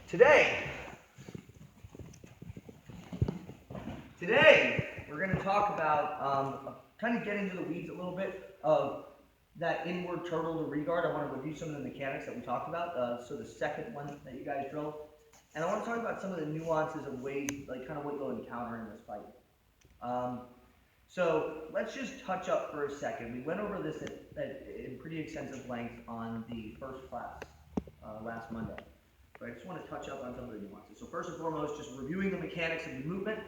Today, we're going to talk about kind of get into the weeds a little bit of that inward turtle to regard. I want to review some of the mechanics that we talked about. So the second one that you guys drilled. And I want to talk about some of the nuances of ways, like kind of what you'll encounter in this fight. So let's just touch up for a second. We went over this in pretty extensive length on the first class last Monday. But I just want to touch up on some of the nuances. So first and foremost, just reviewing the mechanics of the movement.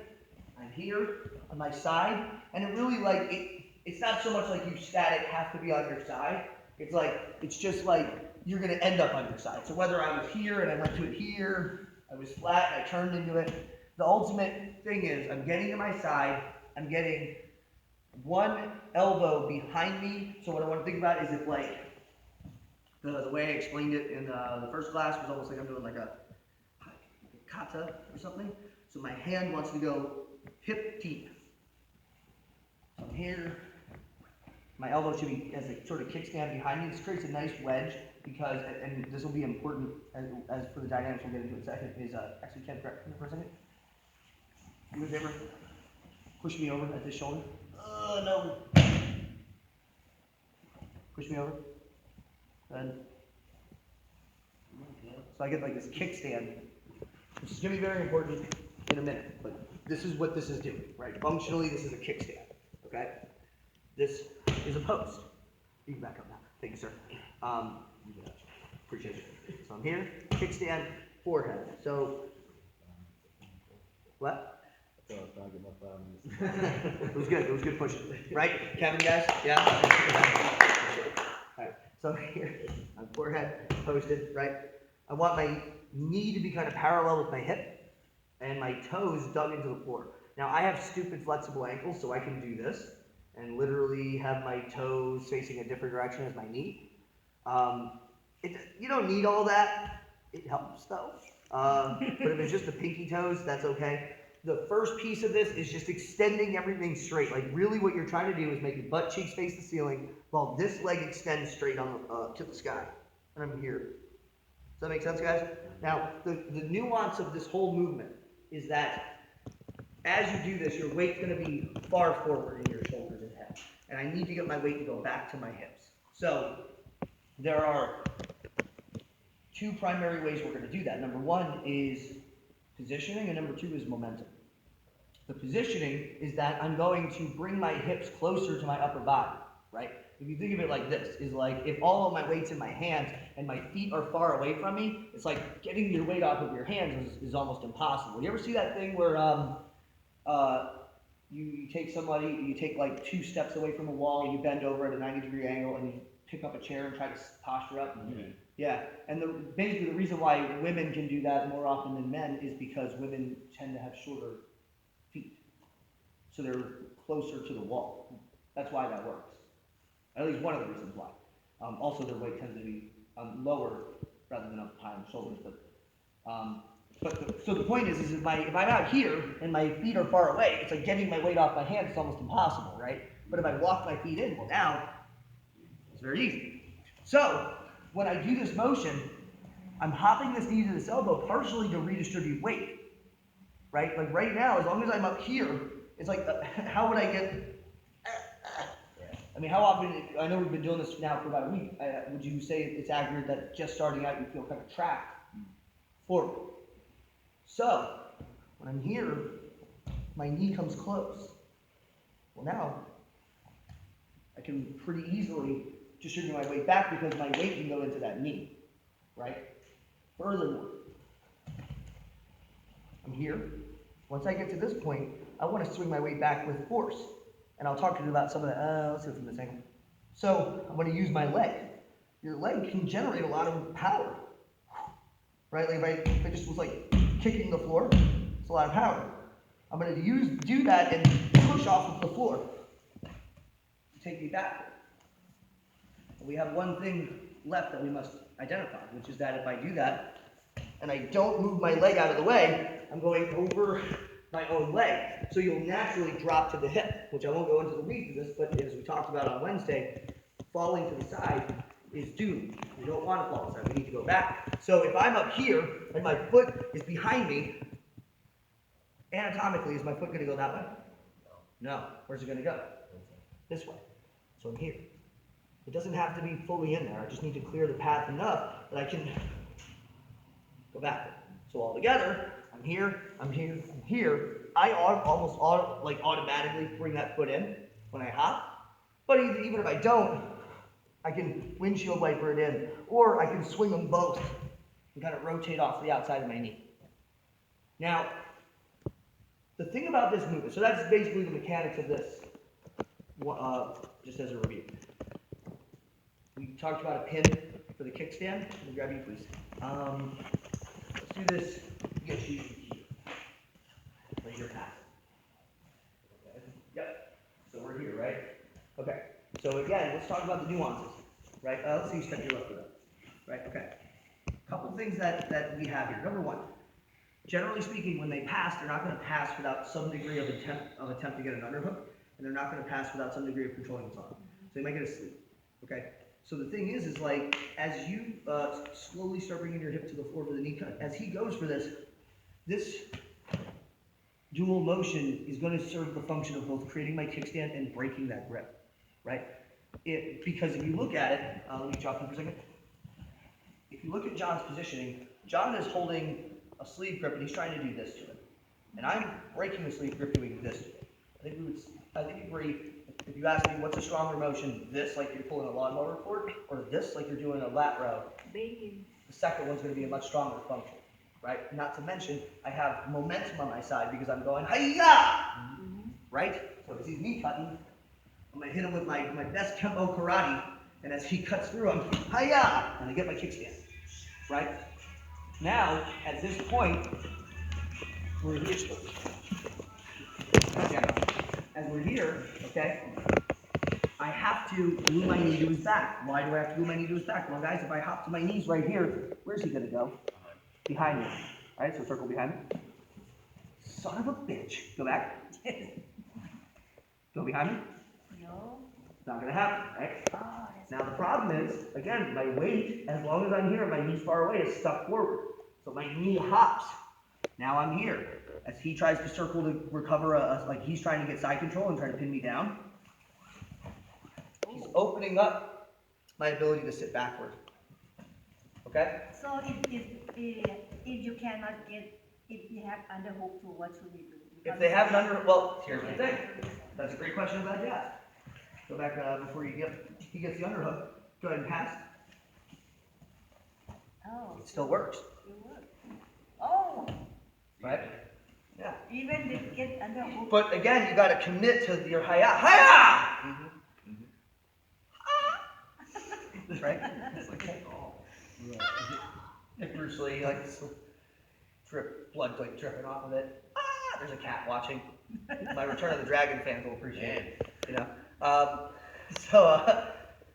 I'm here on my side, and it really it's not so much like you static have to be on your side. It's just like you're going to end up on your side. So whether I was here and I went to it here, I was flat and I turned into it, the ultimate thing is I'm getting to my side, I'm getting one elbow behind me. So what I want to think about is if like the way I explained it in the first class was almost like I'm doing like a kata or something. So my hand wants to go hip deep. So I'm here. My elbow should be as a sort of kickstand behind me. This creates a nice wedge because, and this will be important as for the dynamics we'll get into in a second, is actually Ken, correct me for a second. You would ever push me over at this shoulder? No. Push me over. Good. So I get like this kickstand, which is going to be very important in a minute, but this is what this is doing, right? Functionally, this is a kickstand, okay? This is a post. You can back up now. Thank you, sir. Appreciate it. So I'm here, kickstand, forehead. So, what? It was good. It was good pushing, right? Kevin, guys? Yeah? All right. So here, I'm forehead posted, right? I want my knee to be kind of parallel with my hip and my toes dug into the floor. Now, I have stupid flexible ankles, so I can do this and literally have my toes facing a different direction as my knee. You don't need all that. It helps, though. But if it's just the pinky toes, that's okay. The first piece of this is just extending everything straight. Like really what you're trying to do is make your butt cheeks face the ceiling while this leg extends straight on to the sky. And I'm here. Does that make sense, guys? Now, the nuance of this whole movement is that as you do this, your weight's going to be far forward in your shoulders and head. And I need to get my weight to go back to my hips. So there are two primary ways we're going to do that. Number one is positioning, and number two is momentum. The positioning is that I'm going to bring my hips closer to my upper body, right? If you think of it like this, is like if all of my weight's in my hands and my feet are far away from me, it's like getting your weight off of your hands is almost impossible. You ever see that thing where you take like 2 steps away from a wall, you bend over at a 90-degree angle, and you pick up a chair and try to posture up? Mm-hmm. Yeah, and basically the reason why women can do that more often than men is because women tend to have shorter feet. So they're closer to the wall. That's why that works. At least one of the reasons why. Also, their weight tends to be lower rather than up high on the shoulders. So the point is if I'm out here and my feet are far away, it's like getting my weight off my hands is almost impossible, right? But if I walk my feet in, well now, it's very easy. So when I do this motion, I'm hopping this knee to this elbow partially to redistribute weight, right? Like right now, as long as I'm up here, it's like, how would I get? I mean, how often? I know we've been doing this now for about a week. Would you say it's accurate that just starting out you feel kind of trapped forward? So when I'm here, my knee comes close. Well, now I can pretty easily distribute my weight back because my weight can go into that knee, right? Furthermore, I'm here. Once I get to this point, I want to swing my weight back with force. And I'll talk to you about some of the, let's see from this angle. So I'm going to use my leg. Your leg can generate a lot of power, right? Like if I just was like kicking the floor, it's a lot of power. I'm going to do that and push off of the floor to take me backward. We have one thing left that we must identify, which is that if I do that and I don't move my leg out of the way, I'm going over my own leg. So you'll naturally drop to the hip, which I won't go into the weeds of this, but as we talked about on Wednesday, falling to the side is doomed. We don't want to fall inside. We need to go back. So if I'm up here and my foot is behind me, anatomically, is my foot going to go that way? No. Where's it going to go? This way. So I'm here. It doesn't have to be fully in there. I just need to clear the path enough that I can go back. So all together, I'm here, I'm here, I'm here. I almost automatically bring that foot in when I hop. But even if I don't, I can windshield wiper it in, or I can swing them both and kind of rotate off the outside of my knee. Now, the thing about this movement, so that's basically the mechanics of this, just as a review. We talked about a pin for the kickstand. Let me grab you, please. Let's do this. Get you here. Like your path. Okay. Yep. So we're here, right? Okay. So again, let's talk about the nuances, right? Let's see you step your left foot up. Right? Okay. A couple things that we have here. Number one, generally speaking, when they pass, they're not going to pass without some degree of attempt to get an underhook, and they're not going to pass without some degree of controlling its arm. So they might get a sleep. Okay. So the thing is like, as you slowly start bringing your hip to the floor for the knee cut, as he goes for this dual motion is going to serve the function of both creating my kickstand and breaking that grip, right? Because if you look at it, let me drop you for a second. If you look at John's positioning, John is holding a sleeve grip and he's trying to do this to it. And I'm breaking the sleeve grip doing this to it. I think you agree. If you ask me what's a stronger motion, this like you're pulling a lawnmower cord, or this like you're doing a lat row, the second one's going to be a much stronger function, right? Not to mention, I have momentum on my side because I'm going, hi-ya! Right? So as he's knee cutting, I'm going to hit him with my best tempo karate, and as he cuts through, I'm hi-ya! And I get my kickstand, right? Now, at this point, we're here. As we're here, okay, I have to glue my knee to his back. Why do I have to glue my knee to his back? Well, guys, if I hop to my knees right here, where's he going to go? Behind me. All right, so circle behind me. Son of a bitch. Go back. Go behind me. No. It's not going to happen, right? Now, the problem is, again, my weight, as long as I'm here, my knee's far away, is stuck forward. So my knee hops. Now I'm here. As he tries to circle to recover, like he's trying to get side control and trying to pin me down. He's opening up my ability to sit backward. Okay? So if you cannot get, if you have underhook, so what should we do? If they have an underhook, well, here's the thing. That's a great question about Jazz. Go back before he gets the underhook. Go ahead and pass. Oh. It still works. It works. Oh. Right? Yeah. Even if get underhook. But again, you got to commit to your hi-ya. Hi-ya! Right? It's like, oh. Like Bruce Lee, like blood like dripping off of it. Ah, there's a cat watching. My Return of the Dragon fans will appreciate it. You know.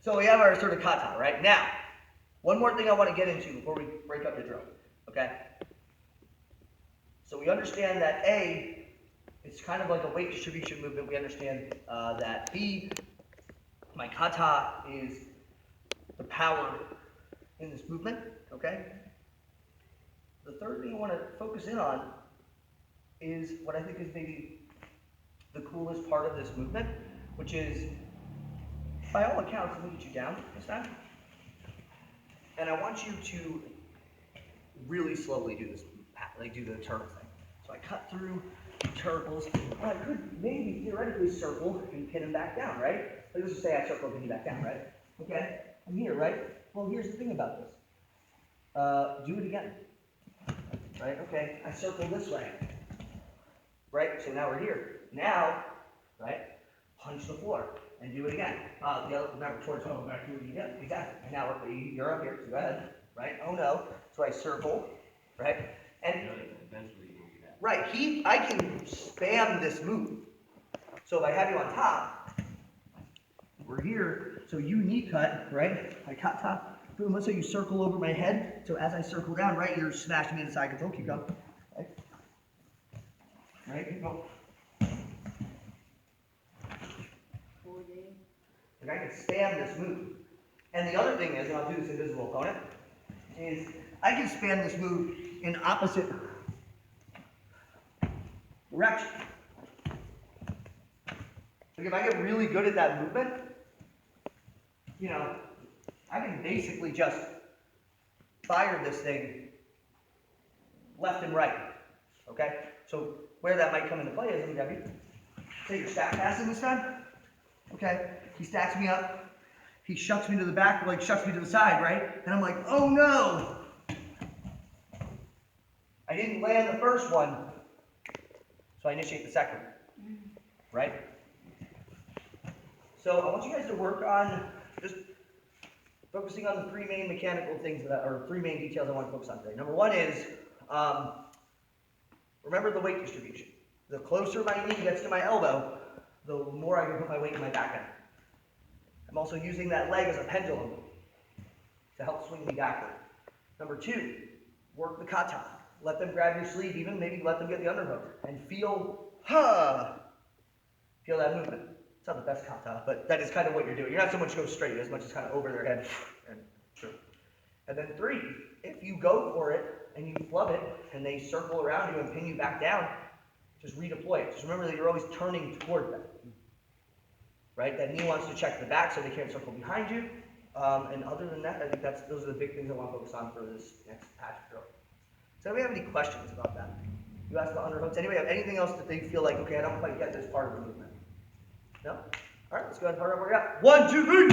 So we have our sort of kata, right? Now, one more thing I want to get into before we break up the drill. Okay. So we understand that A, it's kind of like a weight distribution movement. We understand that B, my kata is the power in this movement, okay? The third thing I want to focus in on is what I think is maybe the coolest part of this movement, which is, by all accounts, I'm going to get you down this time. And I want you to really slowly do this, like do the turtle thing. So I cut through the turtles. Well, I could maybe theoretically circle and pin him back down, right? Like, let's just say I circle and pin you back down, right? Okay, I'm here, right? Well, here's the thing about this. Do it again. Right? Okay, I circle this way. Right? So now we're here. Now, right? Punch the floor and do it again. Remember, towards home. Back to it again. Exactly. And now you're up here. So go ahead. Right? Oh no. So I circle. Right? And eventually you do that. Right. I can spam this move. So if I have you on top, we're here. So you knee cut, right? I cut top. Boom, let's say you circle over my head. So as I circle down, right, you're smashing me into side control. Keep going. Right? Right, keep going. Like I can spam this move. And the other thing is, and I'll do this invisible opponent, is I can span this move in opposite direction. Like if I get really good at that movement, you know, I can basically just fire this thing left and right. Okay? So where that might come into play is, let me grab you. Take your stack passing this time. Okay? He stacks me up. He shucks me to the back, like shucks me to the side, right? And I'm like, oh no! I didn't land the first one, so I initiate the second. Right? So I want you guys to work on just focusing on the three main mechanical things or three main details I want to focus on today. Number one is, remember the weight distribution. The closer my knee gets to my elbow, the more I can put my weight in my back end. I'm also using that leg as a pendulum to help swing me backward. Number two, work the kata. Let them grab your sleeve, even maybe let them get the underhook, and feel that movement. It's not the best kata, but that is kind of what you're doing. You're not so much go straight as much as kind of over their head and through. And then three, if you go for it and you flub it and they circle around you and pin you back down, just redeploy it. Just remember that you're always turning toward them. Right? That knee wants to check the back so they can't circle behind you. And other than that, I think those are the big things I want to focus on for this next patch drill. Does anybody have any questions about that? You asked about underhooks. Anybody have anything else that they feel like, okay, I don't quite get this part of the movement? No? All right, let's go ahead and hurry up. 1, 2, 3.